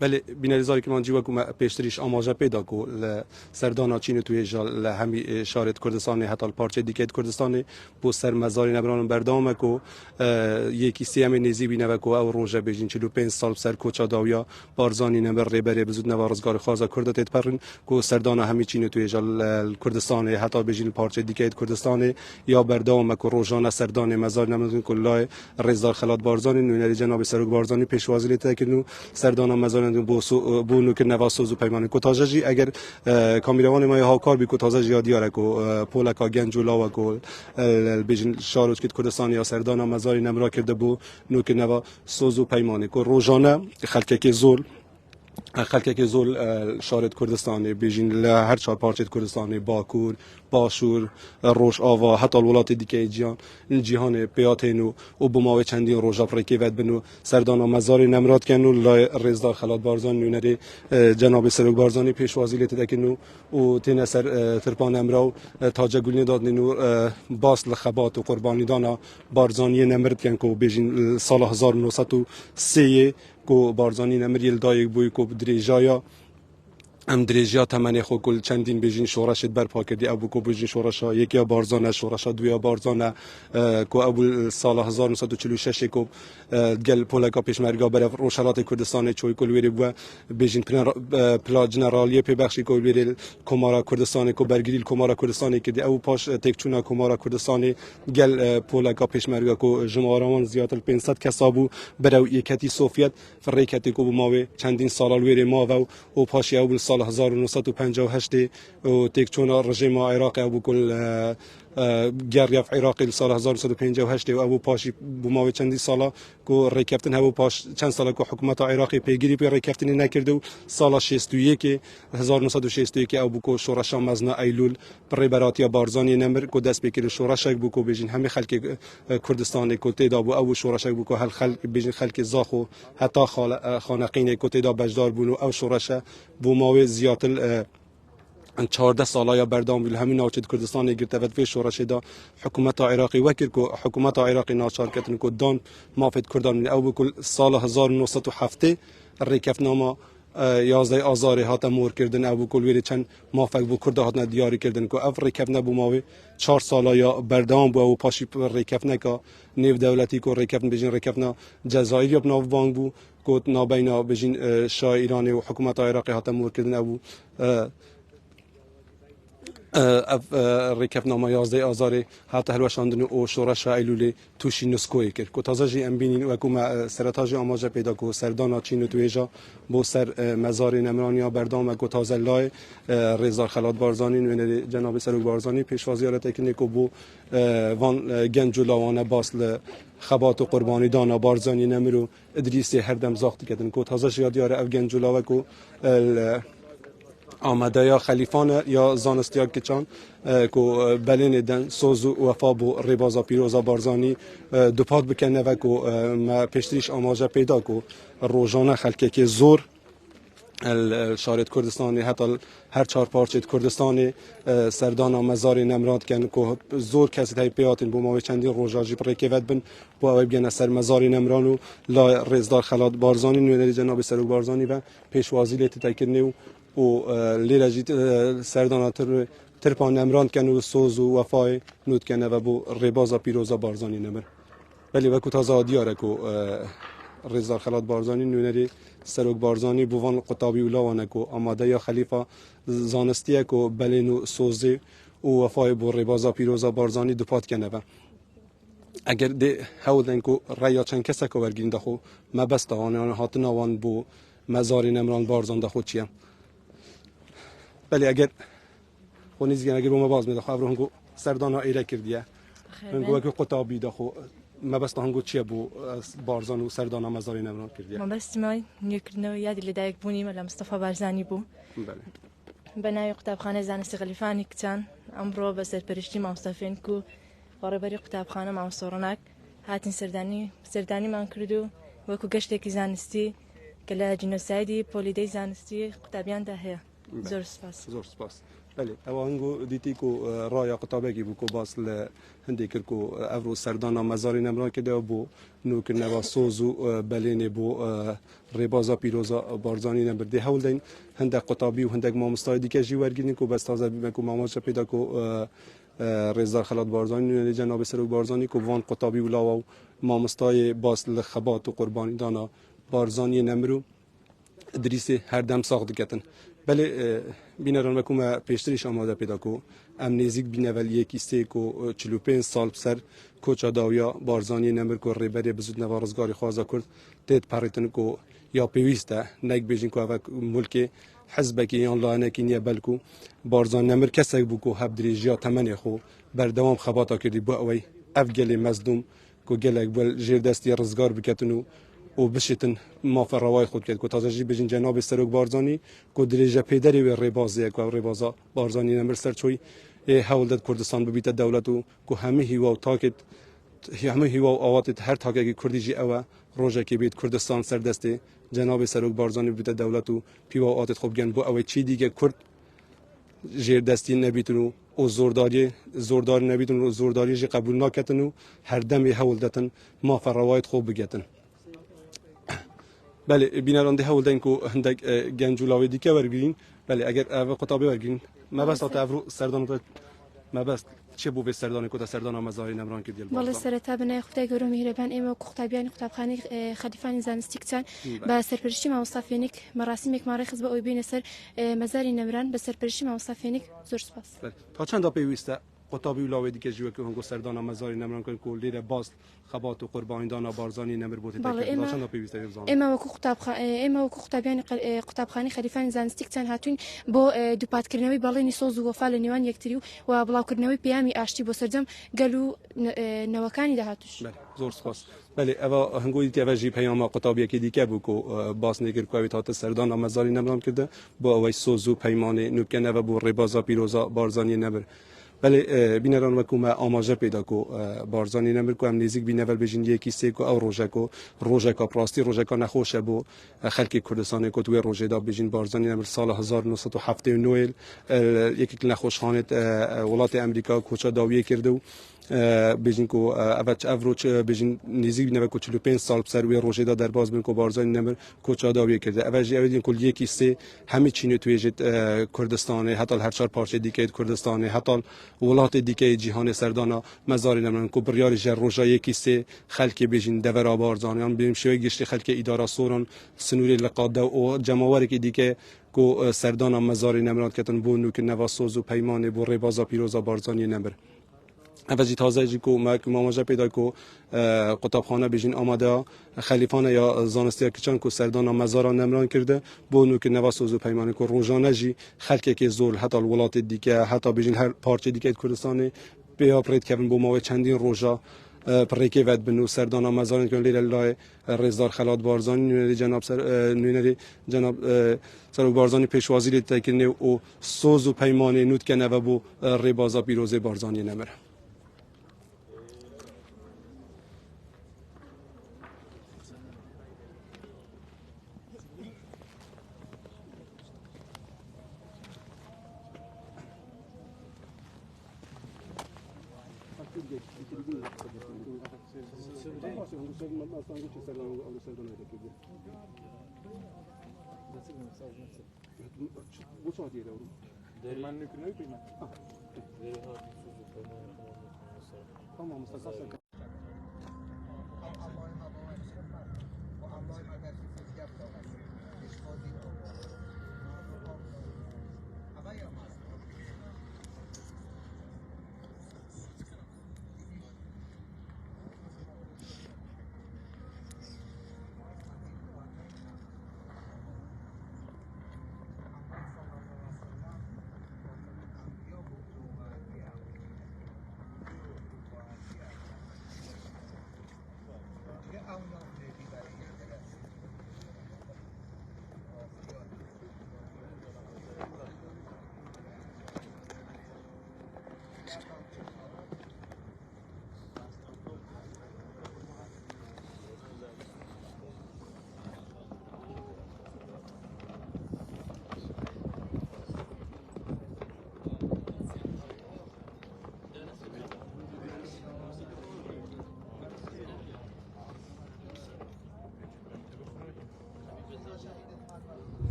بله بینریزاری که من جیوا که پیشتریش آماجه پیدا کو سردانا چین توی جال همی شارت کردستان حتی پارچه دیکت کردستان بو سر مزاری نبران بردام کو یکی سیم نیزی بینه کو او روزه بجین 45 سال سر کوچا داویا بارزانی نبر ریبره بزود نوارزگار خازا کرده تت پرن کو سردانا همی چین توی جال کردستان حتی بجین پارچه دیکت کردستان یا بردام کو روزانه سردان مزار نمازون کلای رزدار خلات بارزانی نونری جناب سرک بارزانی پیشوازی لیت کنو سردانا مزار بو نو که نواسوز و پیمان کوتاجی اگر کامیروان ما ها کار بی کوتاجی یادیاره کو پولا کا گنجولا و کو بیجن شاروچ کیت کردستان یا سردانا مزاری نمرا کرده بو نو که نواسوز و پیمان کو روزانه خلک که زول شارت کردستانی بیجین هر چهار پارچه کردستانی باکور باشور روش آوا حتی الولات دیگه جهان پیاتینو و بماوی چندین روزا پرکی ود بنو سردانا مزاری نمرات کنو لای رزدار خلات بارزان نونری جناب سرک بارزانی پیشوازی لیت دکنو و تین سر ترپان امراو تاج گلنی داد نو باس لخبات و قربانی دانا بارزانی نمرت کن کو بیجین سال 1903 کو بارزانی نمریل دایک بوی کو دریجایا ام دریجا تمنی خو کل چندین بیجین شورشت برپا کردی ابو کو بیجین شورشا یکی بارزانه شورشا دویا بارزانه کو ابو سال 1946 کو گل پولکا پیشمرگا بر روشلات کردستان چوی کل ویری بو بیجین پلا جنرالی پیبخشی کو ویری کمارا کردستان کو برگریل کمارا کردستان که دی او پاش تکچونا کمارا کردستان گل پولکا پیشمرگا کو جمهوریان زیات 500 کسابو برو یکتی سوفیت فریکتی کو ماوی چندین سال ویری ما و پاش او سال 1958 و تکچون رژیم عراق ابو کل گریف عراقی سال 1958 و ابو پاشی بماوی چندی سالا کو ریکفتن ابو پاش چند سالا کو حکومت عراقی پیگیری به ریکفتنی نکرده و سال 61 1961 ابو کو شورش مزنا ایلول پربراتی بارزانی نمر کو دست بکیر شورشک بو کو بجین همه خلک کردستان کو تدا بو ابو شورشک بو کو هل خلک بجین خلک زاخو حتی خانقین کو تدا بجدار بونو او شورش بماوی زیاتل 14 ساله یا بردام ویل همین ناچید کردستان گرتوت فی شورش دا حکومت عراقی وکر کو حکومت عراقی ناچار کتن کو دان مافد کردان او بکل سال 1907 ریکفنامه 11 آذر هات مور کردن او بکل ویری چند مافق بو کرده هات دیاری کردن کو اف ریکفنه بو ماوی 4 ساله یا بردام بو او پاشی ریکفنه کا نیو دولتی کو ریکفن بجین ریکفنه جزایر یا ناو بانک بو کو نابینا بجین شاه ایرانی و حکومت عراقی هات مور کردن او ریکفنامه 11 آذر حتی هلوشاندن او شورش ایلولی توشی نسکوی کرد که تازه جی امبینین و کوم سرتاج آماجه پیدا کو سردانا چین تویجا با سر مزار نمرانیا بردام و تازه لای رزار خلات بارزانی و جناب سرک بارزانی پیشوازی آلت اکنیکو بو وان گنج لاوانه باصل خبات و قربانی دانا بارزانی نمرو ادریسی هر دم زاخت کردن که تازه جی یاد اف گنج لاوه کو آمده یا خلیفان یا زانستیا کچان کو بلین دن سوز و وفا بو ربازا پیروزا بارزانی دوپاد بکنه و کو ما پیشتریش آماجه پیدا کو روزانه خلکه که زور شارت کردستانی حتی هر چهار پارچه کردستانی سردانا مزاری نمراد کن که زور کسی تای پیاتین بو ماوی چندین روزاجی پرکیوت بن بو اوی بگن سر مزاری نمرانو لا رزدار خلات بارزانی نویدری جناب سرک بارزانی و پیشوازی لیت تایکرنی و لیرجیت سردانا ترپان نمراند کن و سوز و وفای نود کنه و بو ربازا پیروزا بارزانی نمر ولی وکو تازه دیاره که رزدار خلات بارزانی نونری سرک بارزانی بوان قطابی اولاوانه که آماده یا خلیفه زانستیه که بلین و سوزی و وفای بو ربازا پیروزا بارزانی دوپات کنه و اگر ده هودن که ریا چند کسا که ورگین دخو ما بسته آنه هاتنا وان بو مزاری نمران بارزان دخو چیم بله اگر خونیزگی اگر بوم باز میده خبر هنگو سردانا ایره کردیه هنگو اگر قطابی دخو ما بس هنگو چیه بو بارزان و سردانا مزاری نمران کردیه ما بس ما نیکردنو یادی لدایک بونی ملا مصطفی بارزانی بو بله بنای قطابخانه زانستی خلیفانی کتان امرو بسر پرشتی مصطفین کو قربری قطابخانه معصورناک هاتین سردانی من کردو و کو گشت کی زانستی کلا جنوسایدی پولیدی زانستی قطابیان ده هست زور سپاس بله اوانگو دیتی کو رایا قطابه کی بو باس ل هندی کرکو افرو سردانا مزاری نمران که بو نو که نوا سوزو بلین بو ربازا پیروزا بارزانی نمبر ده هول دین هندک قطابی و هندک مامستای دیگه جی ورگینی کو بس تازه بیم کو ماماش پیدا کو رزدار خلات بارزانی جناب سروک بارزانی کو وان قطابی و لاو مامستای باس ل خبات و قربانی دانا بارزانی نمرو دریس هر دم ساخت کتن بله بینران مکوم پیشتریش آماده پیدا کو ام نزیک بینول یکی سه کو 45 سال سر کوچا داویا بارزانی نمر کو ریبری بزود نوارزگاری خوازا کرد تید پاریتن کو یا پیوسته نگ بیجین کو اوک ملک حزبکی یان لانه کینیه بلکو بارزان نمر کسک بو کو هب دریجیا تمنی خو بردوام خباتا کردی بو اوی افگلی مزدوم کو گلک بل جیر دستی رزگار بکتنو و بشتن ما فروای خود کرد که تازه جی بجین جناب سروک بارزانی که دریجه پیدری و ریبازی که ریبازا بارزانی نمر سرچوی حول داد کردستان ببیت دولت و که همه هیوا و تاکت همه هیوا و آوات هر تاکه که کردی جی اوه روزه که بیت کردستان سر دسته جناب سروک بارزانی ببیت دولت و پیوا آوات خوب گن بو اوه چی دیگه کرد جیر دستی نبیتونو و زورداری نبیتونو زورداری جی قبول نکتنو هر دمی حول دادن ما فروای خوب بگتن بله بینران ده هول دین کو هندک گنجولاوی دیگه ورگین بله اگر او قطابه ورگین ما بس تا افرو سردان ما بس چه بو به سردان کو تا سردان مزاری نمران که دیل والله سرتا بنا خدای گرو میهربان اما قطابیان قطابخانه خلیفان زانستیکتان با سرپرشتی مصطفینیک مراسمک مارخص به اوبین سر مزاری نمران به سرپرشتی مصطفینیک زور سپاس تا چند تا پیوسته قطابی ولاوی دیگه جوه که هنگو سردان مزاری نمران کن کو لیر باز خبات و قربانی دانا بارزانی نمر بوده تا چند تا پیوسته بزن اما وکو قطابیان قطابخانه خلیفان زانستیکتان هاتون با دوپات کردنوی بالینی سوز و وفال نیوان یکتریو و بلاو کردنوی پیامی آشتی با سرجم گلو نوکانی ده هاتوش زور سپاس بله اوا هنگویی که واجی پیام قطابی که دیگه بو کو باس نگر کوی تا سردان مزاری نمران کرده با اوی سوزو پیمان نوکنه و بو ربازا پیروزا بارزانی نمر بله بینران مکوم آماجه پیدا کو بارزانی نمر کو هم نزیک بینول بجین یکی سه کو او روزه کو پراستی روزه کو نخوشه بو خلک کردستان کو توی روزه دا بجین بارزانی نمر سال 1979 یکی نخوشخانه ولات امریکا کوچا داویه کرده بجین کو اوچ افروچ بجین نزیک بینول کو 45 سال سر وی روزه دا در باز بین کو بارزانی نمر کوچا داویه کرده اوجی اودین کل یکی سه همه چینه توی جت کردستان حتی هر چهار پارچه دیگه کردستان حتی ولات دیگه جهان سردانا مزاری نمران کو بریار جر روزا یکی سه خلک بجین دور بارزانیان بیم شوی گشت خلک اداره سوران سنوری لقاده و جماوری که دیگه کو سردانا مزاری نمران کتن بو نو که نواسوز و پیمان بو ربازا پیروزا بارزانی نمر اوجی تازه جی کو ماماجا پیدا کو قطابخانه بجین آماده خلیفان یا زانستی کچان کو سردان مزاران نمران کرده بو نو که نواسوز و پیمان کو روزانه جی خلک که زول حتی ولات دیگه حتی بجین هر پارچه دیگه کردستان بیا پرید کردن بو ما چندین روزا پرکی ود بنو سردان مزاران کن لیل لای رزدار خلات بارزانی جناب سروک بارزانی پیشوازی لیت تکنه و سوز و پیمان نوت کنه و بو ربازا پیروزه بارزانی نمره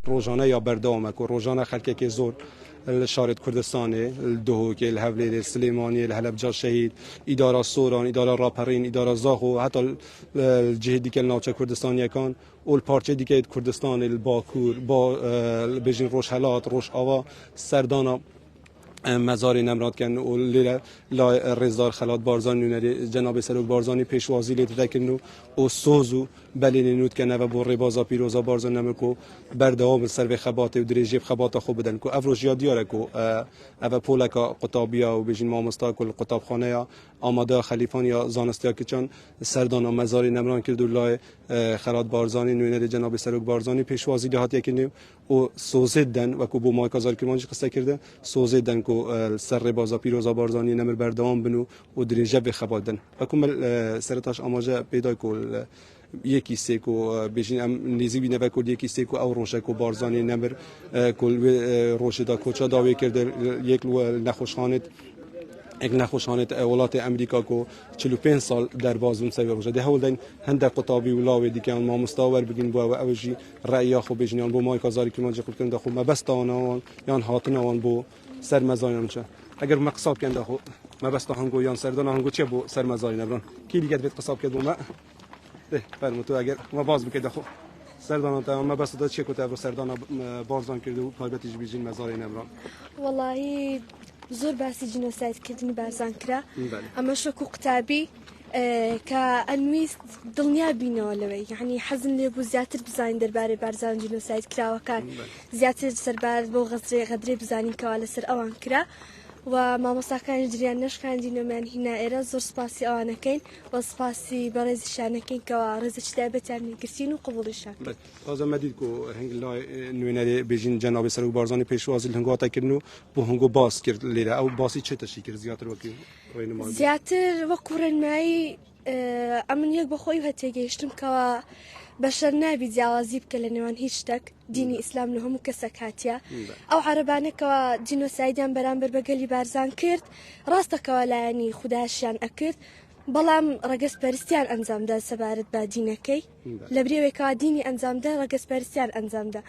روزانه یا بردامه که روزانه خلک که زور شارد کردستانه الدهوک الحولی السلیمانی الحلبجه شهید اداره سوران اداره راپرین اداره زاخو حتی الجهدی که ناوچه کردستانی کان اول پارچه دیگه کردستان الباکور با بجین روش حالات روش آوا سردانا مزار نمراد کن و لیلا لا رزدار خلات بارزانی نری جناب سروک بارزانی پیشوازی لیت دکنو و سوزو بلین نود کنه و بر بازا پیروزا بارزان نمکو بردام سر و خبات و دریجی خبات خوب بدن کو افروش یادیاره کو او پولکا قطابیا و بجین مامستا کل قطاب خانه یا آماده خلیفان یا زانستیا که چون سردان مزار نمران کرد و لای خلات بارزانی نری جناب سروک بارزانی پیشوازی لحاتی کنیم و سوزیدن و کو بو مایکازار کرمانج قصه کرده سوزیدن کو سر بازا پیروزا بارزانی نمر بردام بنو و دریجه به خبادن و کمل سرتاش آماجه پیدا کل یکی سیکو بیشین ام نیزی بینه و کل یکی سیکو او روشه کو بارزانی نمر کل روشه دا کوچا داوی کرده یک نخوشخانت یک نخوشخانت ولات امریکا کو 45 سال در بازم سوی روشه ده هول دین هند قطابی ولاوی دیگه ما مستاور بگین بو اوجی رأی خو بیشین بو مای کازاری که ماجی خود کنده خو ما بس تاوان یان هاتن آن بو سر مزاین چه اگر مقصاب کنده خو ما بس هنگو یان سردان هنگو چه بو سر مزاین نبران کی دیگه بیت قصاب کرد ما فرمو تو اگر ما باز بکده خو سردان تا ما بس داد چه کوته رو سردان بارزان کرده و پایبتیج بیجین مزاین نبران والله زور باسی جنوساید کردنی بارزان کرا اما شکو قطابی كأنويس دنيا بينولوي يعني حزن لي بو زياتر بزاين درباري بارزان جنوسايد كرا وكان زياتر سربار بو غدري بزانين كوالا سر اوان كرا وما مساكان جريان نش كان دينو من هنا إيرا زور سباسي أوانا كين وسباسي برز الشانا كين كوا رزش دابت يعني كرسين وقبول الشاك هذا ما ديدكو هنگ لا نويناري بيجين جناب سروك بارزاني پیشوازی الهنگاتا كرنو بو هنگو باس کرد ليرا او باسی چه تشي کرد زياتر وكي زياتر وكورن معي امن يك بخوي وهتيجيشتم كوا بشر نابي جوازي بكلنوان هيشتك ديني اسلام لهم كسك هاتيا او عربانه كوا جينوسايدان برامبر بقلي بارزان كرد راستك ولا يعني خداشيان اكرد بلام رقص بارستيان انزام دا سبارت با دينكي لبريوي كوا ديني انزام دا رقص بارستيان انزام دا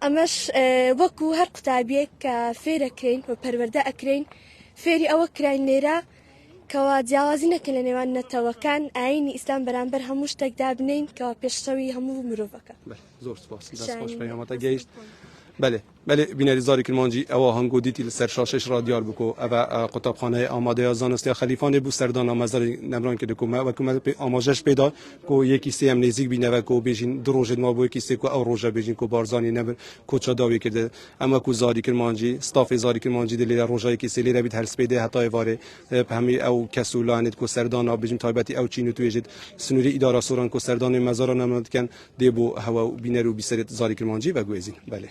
امش وكو هر قطابيك كفيركرين وبروردا اكرين فيري او كراين ليرا كوا جوازينا كلنوان نتوكان عيني اسلام برانبر هموش تقدابنين كوا بيشتوي همو مروفكا زور سپاس دست خوش پیامت گیشت بله بینری زاری کرمانجی او هنگو دیتی سر شاشش را دیار بکو او قطابخانه آماده زانستی خلیفان بو سردان آمازر نمران کرده کومه و کومه آماجش پیدا کو یکی سی ام نزیک بینه و کو بیجین دروژ ما بو یکی سی کو او روجا بیجین کو بارزانی نمر کو چا داوی کرده اما کو زاری کرمانجی استاف زاری کرمانجی دلی روجا یکی سی لیرا بیت هر سپیده حتی واره همي او کسولانت کو سردان بیجین تایبتی او چینو تویجد سنوری اداره سوران کو سردان مزار نمران کن دی بو هوا بینرو بیسرت زاری کرمانجی و گویزین بله